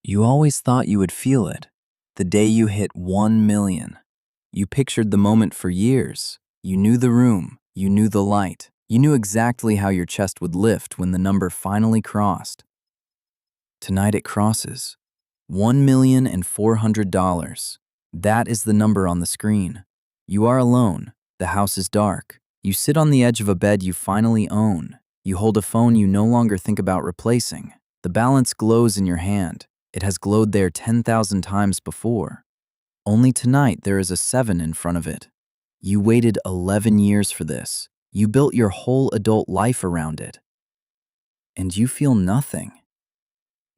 You always thought you would feel it, the day you hit 1 million. You pictured the moment for years. You knew the room, you knew the light. You knew exactly how your chest would lift when the number finally crossed. Tonight it crosses. $1,400,000. That is the number on the screen. You are alone. The house is dark. You sit on the edge of a bed you finally own. You hold a phone you no longer think about replacing. The balance glows in your hand. It has glowed there 10,000 times before. Only tonight there is a 7 in front of it. You waited 11 years for this. You built your whole adult life around it. And you feel nothing.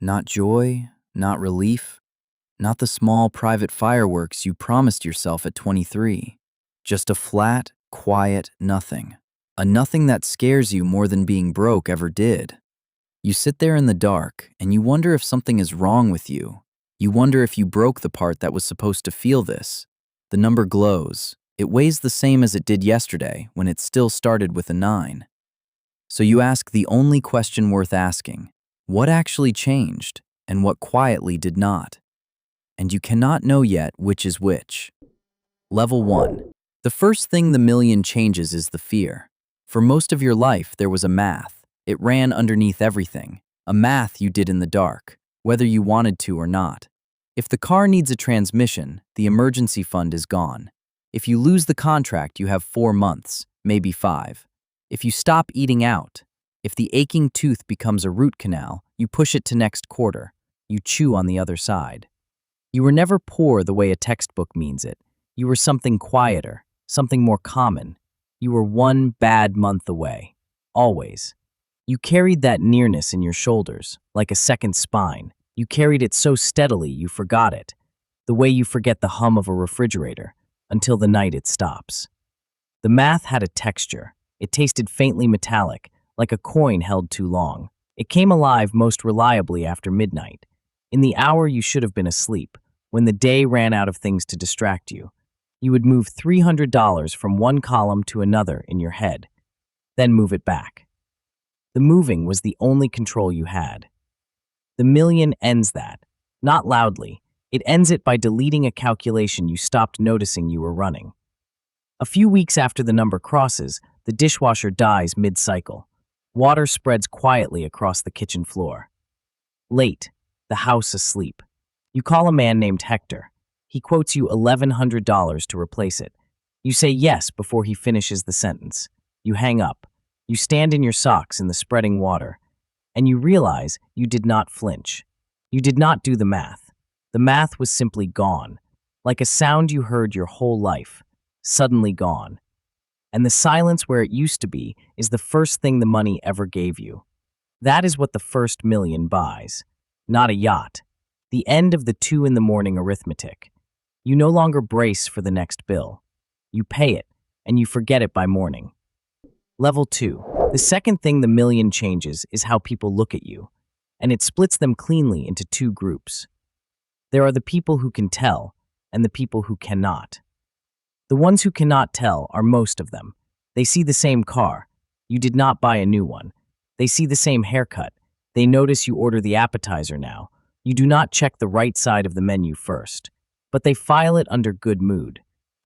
Not joy, not relief, not the small private fireworks you promised yourself at 23. Just a flat, quiet nothing. A nothing that scares you more than being broke ever did. You sit there in the dark, and you wonder if something is wrong with you. You wonder if you broke the part that was supposed to feel this. The number glows. It weighs the same as it did yesterday, when it still started with a 9. So you ask the only question worth asking: what actually changed, and what quietly did not? And you cannot know yet which is which. Level 1. The first thing the million changes is the fear. For most of your life, there was a math. It ran underneath everything, a math you did in the dark, whether you wanted to or not. If the car needs a transmission, the emergency fund is gone. If you lose the contract, you have 4 months, maybe 5. If you stop eating out, if the aching tooth becomes a root canal, you push it to next quarter. You chew on the other side. You were never poor the way a textbook means it. You were something quieter, something more common. You were one bad month away. Always. You carried that nearness in your shoulders, like a second spine. You carried it so steadily you forgot it, the way you forget the hum of a refrigerator, until the night it stops. The math had a texture. It tasted faintly metallic, like a coin held too long. It came alive most reliably after midnight, in the hour you should have been asleep, when the day ran out of things to distract you. You would move $300 from one column to another in your head, then move it back. The moving was the only control you had. The million ends that, not loudly. It ends it by deleting a calculation you stopped noticing you were running. A few weeks after the number crosses, the dishwasher dies mid-cycle. Water spreads quietly across the kitchen floor. Late, the house asleep. You call a man named Hector. He quotes you $1,100 to replace it. You say yes before he finishes the sentence. You hang up. You stand in your socks in the spreading water, and you realize you did not flinch. You did not do the math. The math was simply gone, like a sound you heard your whole life, suddenly gone. And the silence where it used to be is the first thing the money ever gave you. That is what the first million buys, not a yacht. The end of the 2 in the morning arithmetic. You no longer brace for the next bill. You pay it, and you forget it by morning. Level 2. The second thing the million changes is how people look at you, and it splits them cleanly into 2 groups. There are the people who can tell, and the people who cannot. The ones who cannot tell are most of them. They see the same car. You did not buy a new one. They see the same haircut. They notice you order the appetizer now. You do not check the right side of the menu first, but they file it under good mood.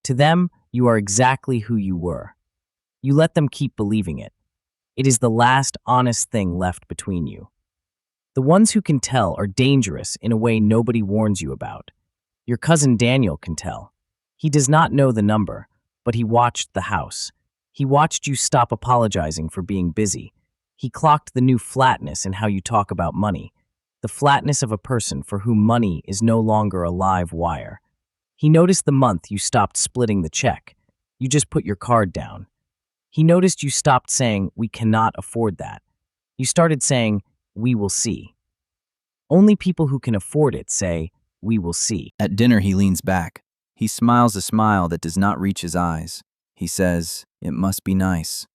To them, you are exactly who you were. You let them keep believing it. It is the last honest thing left between you. The ones who can tell are dangerous in a way nobody warns you about. Your cousin Daniel can tell. He does not know the number, but he watched the house. He watched you stop apologizing for being busy. He clocked the new flatness in how you talk about money, the flatness of a person for whom money is no longer a live wire. He noticed the month you stopped splitting the check. You just put your card down. He noticed you stopped saying, "We cannot afford that." You started saying, "We will see." Only people who can afford it say, "We will see." At dinner, he leans back. He smiles a smile that does not reach his eyes. He says, "It must be nice."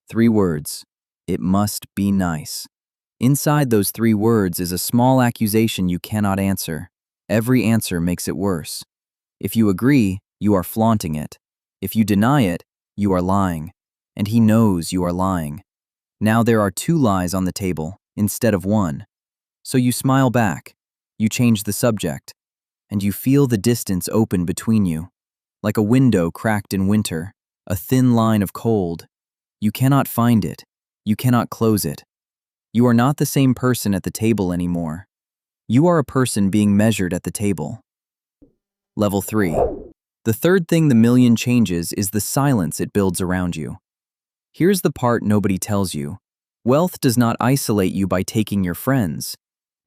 3 words. It must be nice. Inside those 3 words is a small accusation you cannot answer. Every answer makes it worse. If you agree, you are flaunting it. If you deny it, you are lying. And he knows you are lying. Now there are 2 lies on the table instead of 1. So you smile back. You change the subject, and you feel the distance open between you, like a window cracked in winter, a thin line of cold. You cannot find it. You cannot close it. You are not the same person at the table anymore. You are a person being measured at the table. Level 3. The third thing the million changes is the silence it builds around you. Here's the part nobody tells you. Wealth does not isolate you by taking your friends.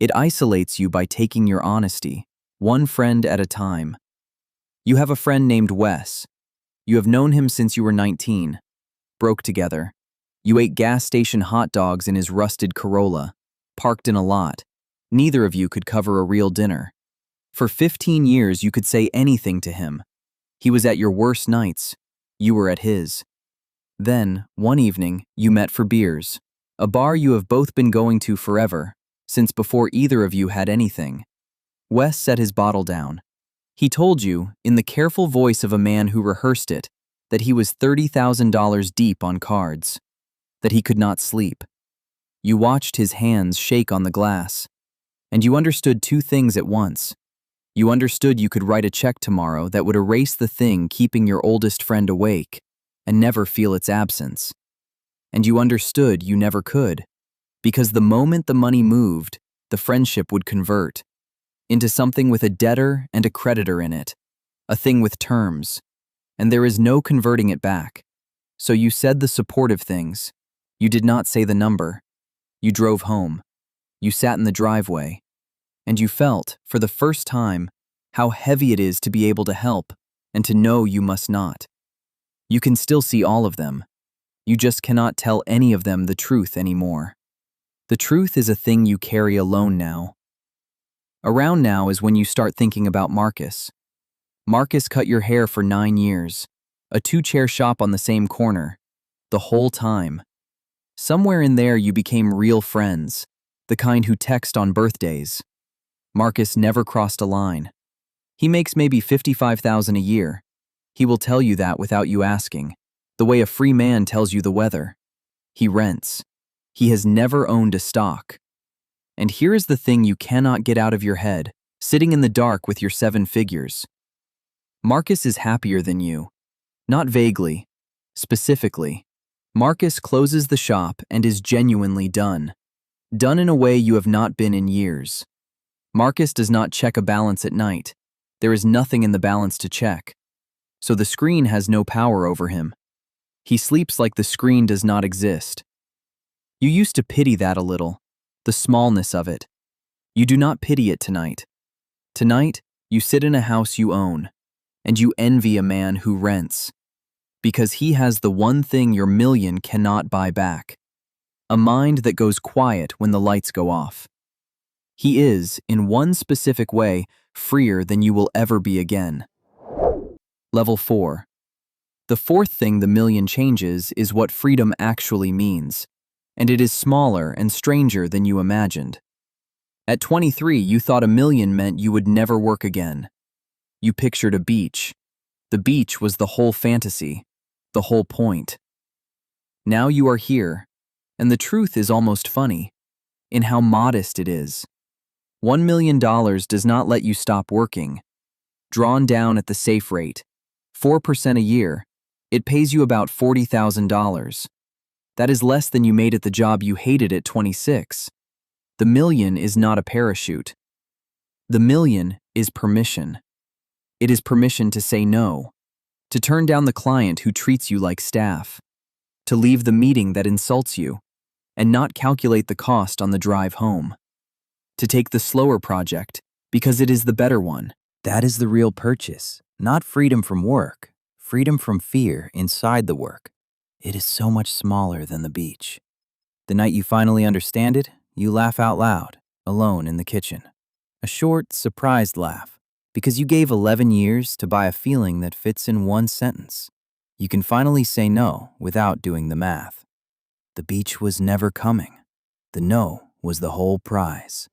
It isolates you by taking your honesty, one friend at a time. You have a friend named Wes. You have known him since you were 19. Broke together. You ate gas station hot dogs in his rusted Corolla, parked in a lot. Neither of you could cover a real dinner. For 15 years, you could say anything to him. He was at your worst nights. You were at his. Then, one evening, you met for beers, a bar you have both been going to forever, since before either of you had anything. Wes set his bottle down. He told you, in the careful voice of a man who rehearsed it, that he was $30,000 deep on cards, that he could not sleep. You watched his hands shake on the glass, and you understood two things at once. You understood you could write a check tomorrow that would erase the thing keeping your oldest friend awake and never feel its absence. And you understood you never could, because the moment the money moved, the friendship would convert into something with a debtor and a creditor in it, a thing with terms, and there is no converting it back. So you said the supportive things. You did not say the number. You drove home. You sat in the driveway. And you felt, for the first time, how heavy it is to be able to help and to know you must not. You can still see all of them. You just cannot tell any of them the truth anymore. The truth is a thing you carry alone now. Around now is when you start thinking about Marcus. Marcus cut your hair for 9 years, a 2-chair shop on the same corner, the whole time. Somewhere in there you became real friends, the kind who text on birthdays. Marcus never crossed a line. He makes maybe $55,000 a year. He will tell you that without you asking, the way a free man tells you the weather. He rents. He has never owned a stock. And here is the thing you cannot get out of your head, sitting in the dark with your 7 figures. Marcus is happier than you. Not vaguely, specifically. Marcus closes the shop and is genuinely done. Done in a way you have not been in years. Marcus does not check a balance at night. There is nothing in the balance to check. So the screen has no power over him. He sleeps like the screen does not exist. You used to pity that a little, the smallness of it. You do not pity it tonight. Tonight, you sit in a house you own, and you envy a man who rents, because he has the one thing your million cannot buy back, a mind that goes quiet when the lights go off. He is, in one specific way, freer than you will ever be again. Level 4. The fourth thing the million changes is what freedom actually means, and it is smaller and stranger than you imagined. At 23, you thought a million meant you would never work again. You pictured a beach. The beach was the whole fantasy, the whole point. Now you are here, and the truth is almost funny, in how modest it is. $1 million does not let you stop working. Drawn down at the safe rate, 4% a year, it pays you about $40,000. That is less than you made at the job you hated at 26. The million is not a parachute. The million is permission. It is permission to say no, to turn down the client who treats you like staff, to leave the meeting that insults you, and not calculate the cost on the drive home, to take the slower project because it is the better one. That is the real purchase, not freedom from work, freedom from fear inside the work. It is so much smaller than the beach. The night you finally understand it, you laugh out loud, alone in the kitchen. A short, surprised laugh, because you gave 11 years to buy a feeling that fits in one sentence. You can finally say no without doing the math. The beach was never coming. The no was the whole prize.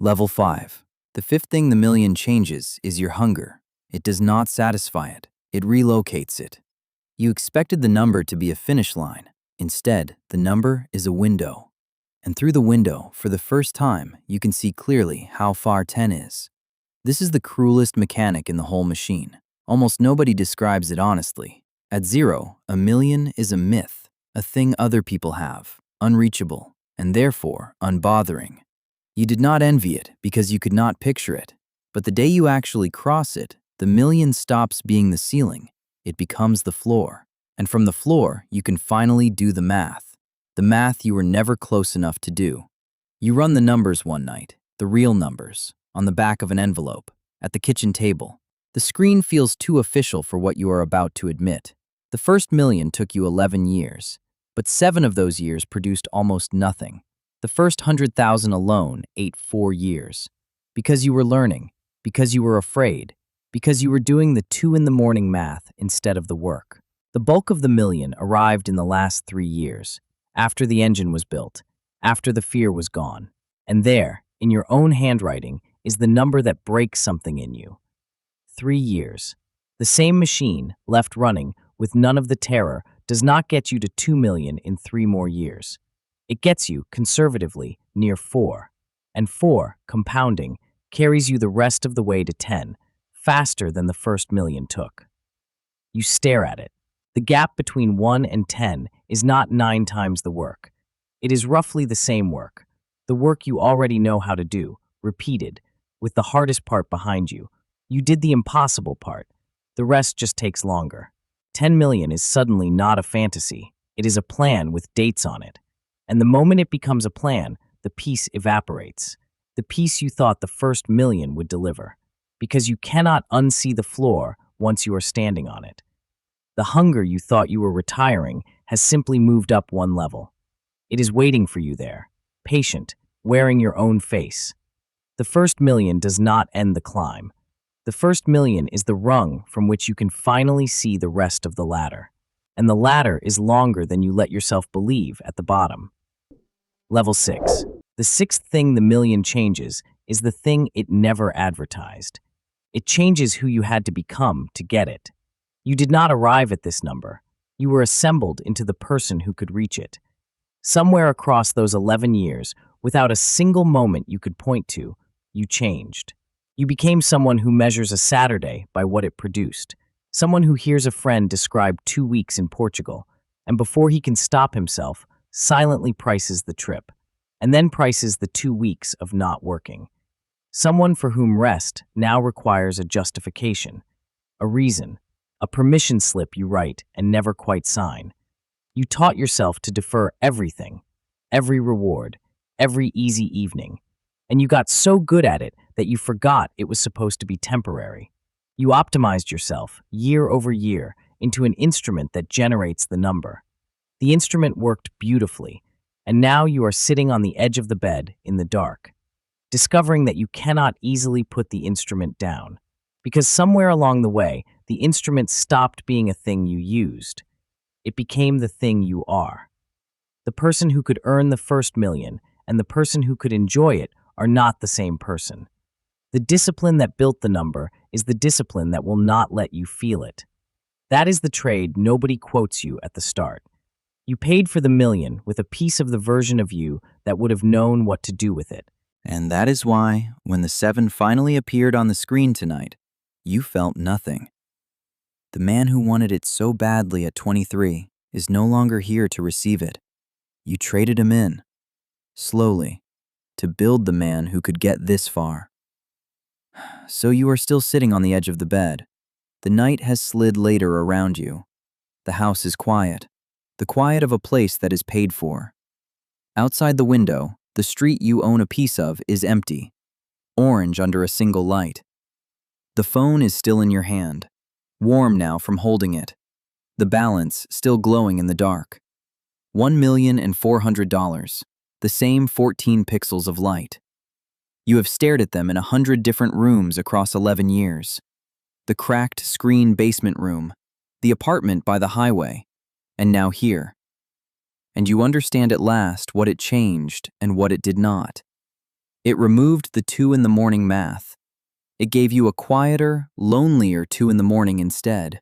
Level 5. The fifth thing the million changes is your hunger. It does not satisfy it. It relocates it. You expected the number to be a finish line. Instead, the number is a window. And through the window, for the first time, you can see clearly how far 10 is. This is the cruelest mechanic in the whole machine. Almost nobody describes it honestly. At 0, a million is a myth, a thing other people have, unreachable, and therefore unbothering. You did not envy it because you could not picture it. But the day you actually cross it, the million stops being the ceiling. It becomes the floor. And from the floor, you can finally do the math. The math you were never close enough to do. You run the numbers one night, the real numbers, on the back of an envelope, at the kitchen table. The screen feels too official for what you are about to admit. The first million took you 11 years, but 7 of those years produced almost nothing. The first 100,000 alone ate 4 years. Because you were learning, because you were afraid, because you were doing the 2 in the morning math instead of the work. The bulk of the million arrived in the last 3 years, after the engine was built, after the fear was gone. And there, in your own handwriting, is the number that breaks something in you. 3 years. The same machine, left running, with none of the terror, does not get you to 2 million in 3 more years. It gets you, conservatively, near 4. And 4, compounding, carries you the rest of the way to 10, faster than the first million took. You stare at it. The gap between 1 and 10 is not 9 times the work. It is roughly the same work. The work you already know how to do, repeated, with the hardest part behind you. You did the impossible part. The rest just takes longer. 10 million is suddenly not a fantasy. It is a plan with dates on it. And the moment it becomes a plan, the peace evaporates. The peace you thought the first million would deliver. Because you cannot unsee the floor once you are standing on it. The hunger you thought you were retiring has simply moved up one level. It is waiting for you there, patient, wearing your own face. The first million does not end the climb. The first million is the rung from which you can finally see the rest of the ladder. And the ladder is longer than you let yourself believe at the bottom. Level 6. The sixth thing the million changes is the thing it never advertised. It changes who you had to become to get it. You did not arrive at this number. You were assembled into the person who could reach it. Somewhere across those 11 years, without a single moment you could point to, you changed. You became someone who measures a Saturday by what it produced. Someone who hears a friend describe 2 weeks in Portugal, and before he can stop himself, silently prices the trip, and then prices the 2 weeks of not working. Someone for whom rest now requires a justification, a reason, a permission slip you write and never quite sign. You taught yourself to defer everything, every reward, every easy evening, and you got so good at it that you forgot it was supposed to be temporary. You optimized yourself, year over year, into an instrument that generates the number. The instrument worked beautifully, and now you are sitting on the edge of the bed in the dark, discovering that you cannot easily put the instrument down, because somewhere along the way, the instrument stopped being a thing you used. It became the thing you are. The person who could earn the first million and the person who could enjoy it are not the same person. The discipline that built the number is the discipline that will not let you feel it. That is the trade nobody quotes you at the start. You paid for the million with a piece of the version of you that would have known what to do with it. And that is why, when the 7 finally appeared on the screen tonight, you felt nothing. The man who wanted it so badly at 23 is no longer here to receive it. You traded him in, slowly, to build the man who could get this far. So you are still sitting on the edge of the bed. The night has slid later around you. The house is quiet, the quiet of a place that is paid for. Outside the window, the street you own a piece of is empty, orange under a single light. The phone is still in your hand, warm now from holding it. The balance still glowing in the dark. $1,400,000, the same 14 pixels of light. You have stared at them in 100 different rooms across 11 years. The cracked screen basement room, the apartment by the highway, and now here. And you understand at last what it changed and what it did not. It removed the 2 in the morning math. It gave you a quieter, lonelier 2 in the morning instead.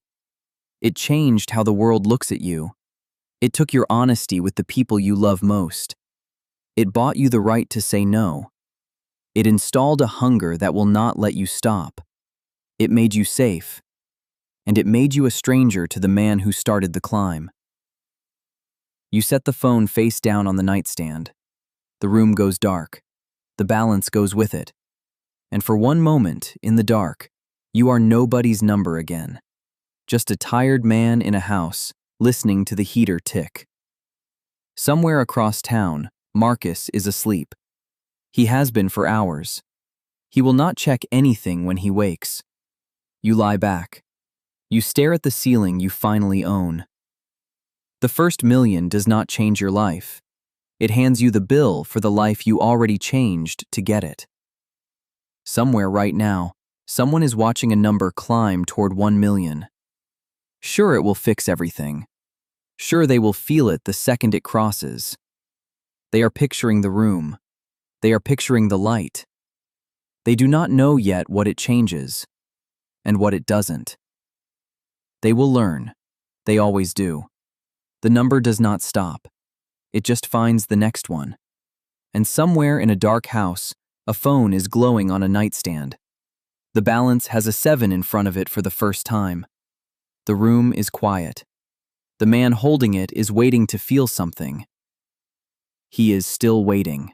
It changed how the world looks at you. It took your honesty with the people you love most. It bought you the right to say no. It installed a hunger that will not let you stop. It made you safe. And it made you a stranger to the man who started the climb. You set the phone face down on the nightstand. The room goes dark. The balance goes with it. And for one moment, in the dark, you are nobody's number again. Just a tired man in a house, listening to the heater tick. Somewhere across town, Marcus is asleep. He has been for hours. He will not check anything when he wakes. You lie back. You stare at the ceiling you finally own. The first million does not change your life. It hands you the bill for the life you already changed to get it. Somewhere right now, someone is watching a number climb toward 1 million. Sure, it will fix everything. Sure, they will feel it the second it crosses. They are picturing the room. They are picturing the light. They do not know yet what it changes and what it doesn't. They will learn. They always do. The number does not stop. It just finds the next one. And somewhere in a dark house, a phone is glowing on a nightstand. The balance has a 7 in front of it for the first time. The room is quiet. The man holding it is waiting to feel something. He is still waiting.